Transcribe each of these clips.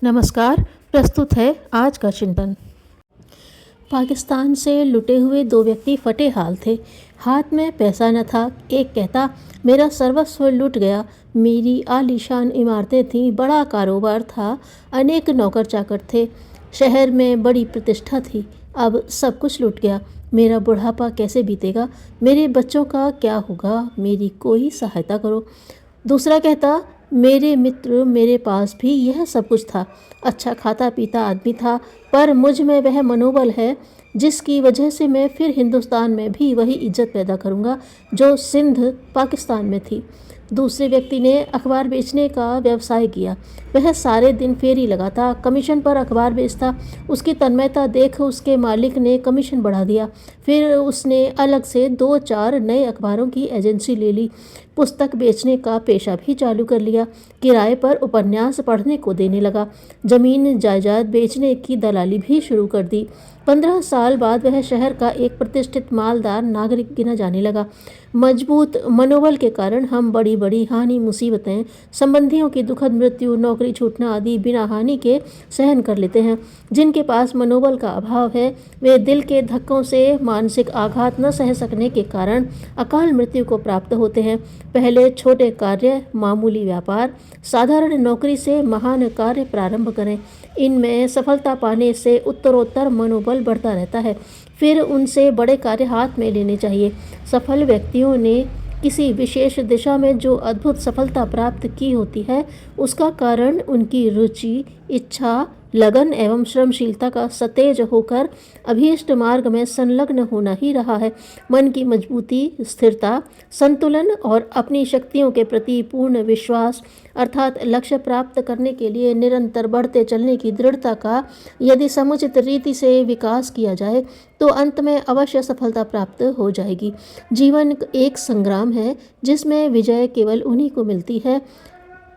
नमस्कार। प्रस्तुत है आज का चिंतन। पाकिस्तान से लुटे हुए दो व्यक्ति फटे हाल थे। हाथ में पैसा न था। एक कहता, मेरा सर्वस्व लुट गया। मेरी आलीशान इमारतें थीं, बड़ा कारोबार था, अनेक नौकर चाकर थे, शहर में बड़ी प्रतिष्ठा थी। अब सब कुछ लुट गया। मेरा बुढ़ापा कैसे बीतेगा? मेरे बच्चों का क्या होगा? मेरी कोई सहायता करो। दूसरा कहता, मेरे मित्र, मेरे पास भी यह सब कुछ था। अच्छा खाता पीता आदमी था, पर मुझ में वह मनोबल है जिसकी वजह से मैं फिर हिंदुस्तान में भी वही इज्जत पैदा करूंगा जो सिंध पाकिस्तान में थी। दूसरे व्यक्ति ने अखबार बेचने का व्यवसाय किया। वह सारे दिन फेरी लगाता, कमीशन पर अखबार बेचता। उसकी तन्मयता देख उसके मालिक ने कमीशन बढ़ा दिया। फिर उसने अलग से 2-4 नए अखबारों की एजेंसी ले ली। पुस्तक बेचने का पेशा भी चालू कर लिया। किराए पर उपन्यास पढ़ने को देने लगा। जमीन जायदाद बेचने की दलाली भी शुरू कर दी। 15 साल बाद वह शहर का एक प्रतिष्ठित मालदार नागरिक गिना जाने लगा। मजबूत मनोबल के कारण हम बड़ी बड़ी हानि, मुसीबतें, संबंधियों की दुखद मृत्यु, नौकरी छूटना आदि बिना हानि के सहन कर लेते हैं। जिनके पास मनोबल का अभाव है, वे दिल के धक्कों से मानसिक आघात न सह सकने के कारण अकाल मृत्यु को प्राप्त होते हैं। पहले छोटे कार्य, मामूली व्यापार, साधारण नौकरी से महान कार्य प्रारंभ करें। इनमें सफलता पाने से उत्तरोत्तर मनोबल बढ़ता रहता है। फिर उनसे बड़े कार्य हाथ में लेने चाहिए। सफल व्यक्तियों ने किसी विशेष दिशा में जो अद्भुत सफलता प्राप्त की होती है, उसका कारण उनकी रुचि, इच्छा, लगन एवं श्रमशीलता का सतेज होकर अभीष्ट मार्ग में संलग्न होना ही रहा है। मन की मजबूती, स्थिरता, संतुलन और अपनी शक्तियों के प्रति पूर्ण विश्वास अर्थात लक्ष्य प्राप्त करने के लिए निरंतर बढ़ते चलने की दृढ़ता का यदि समुचित रीति से विकास किया जाए तो अंत में अवश्य सफलता प्राप्त हो जाएगी। जीवन एक संग्राम है जिसमें विजय केवल उन्हीं को मिलती है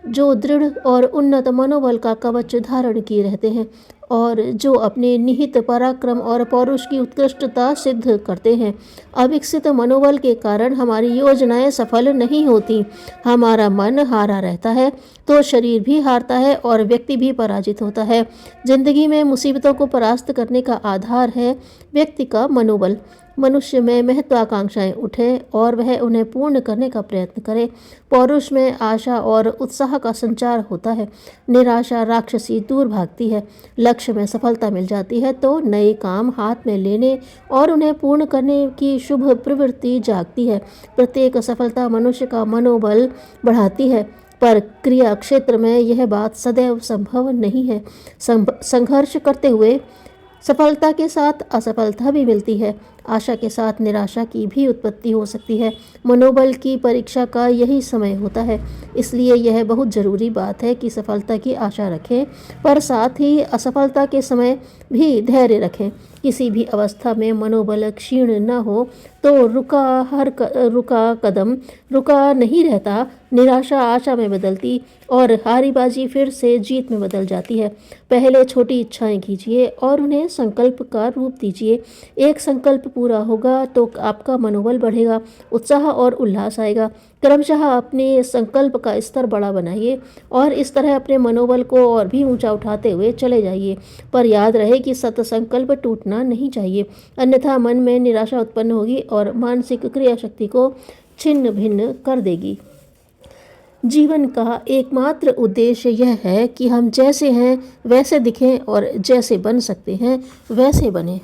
जो दृढ़ और उन्नत मनोबल का कवच धारण किए रहते हैं और जो अपने निहित पराक्रम और पौरुष की उत्कृष्टता सिद्ध करते हैं। अविकसित मनोबल के कारण हमारी योजनाएं सफल नहीं होती। हमारा मन हारा रहता है तो शरीर भी हारता है और व्यक्ति भी पराजित होता है। जिंदगी में मुसीबतों को परास्त करने का आधार है व्यक्ति का मनोबल। मनुष्य में महत्वाकांक्षाएं उठे और वह उन्हें पूर्ण करने का प्रयत्न करे। पौरुष में आशा और उत्साह का संचार होता है। निराशा राक्षसी दूर भागती है। लक्ष्य में सफलता मिल जाती है तो नए काम हाथ में लेने और उन्हें पूर्ण करने की शुभ प्रवृत्ति जागती है। प्रत्येक सफलता मनुष्य का मनोबल बढ़ाती है, पर क्रिया क्षेत्र में यह बात सदैव संभव नहीं है। संघर्ष करते हुए सफलता के साथ असफलता भी मिलती है। आशा के साथ निराशा की भी उत्पत्ति हो सकती है। मनोबल की परीक्षा का यही समय होता है। इसलिए यह बहुत ज़रूरी बात है कि सफलता की आशा रखें, पर साथ ही असफलता के समय भी धैर्य रखें। किसी भी अवस्था में मनोबल क्षीण न हो तो रुका कदम रुका नहीं रहता। निराशा आशा में बदलती और हारीबाजी फिर से जीत में बदल जाती है। पहले छोटी इच्छाएं कीजिए और उन्हें संकल्प का रूप दीजिए। एक संकल्प पूरा होगा तो आपका मनोबल बढ़ेगा, उत्साह और उल्लास आएगा। क्रमशः अपने संकल्प का स्तर बड़ा बनाइए और इस तरह अपने मनोबल को और भी ऊंचा उठाते हुए चले जाइए। पर याद रहे कि सत संकल्प टूटना नहीं चाहिए, अन्यथा मन में निराशा उत्पन्न होगी और मानसिक क्रिया शक्ति को छिन्न भिन्न कर देगी। जीवन का एकमात्र उद्देश्य यह है कि हम जैसे हैं वैसे दिखें और जैसे बन सकते हैं वैसे बने।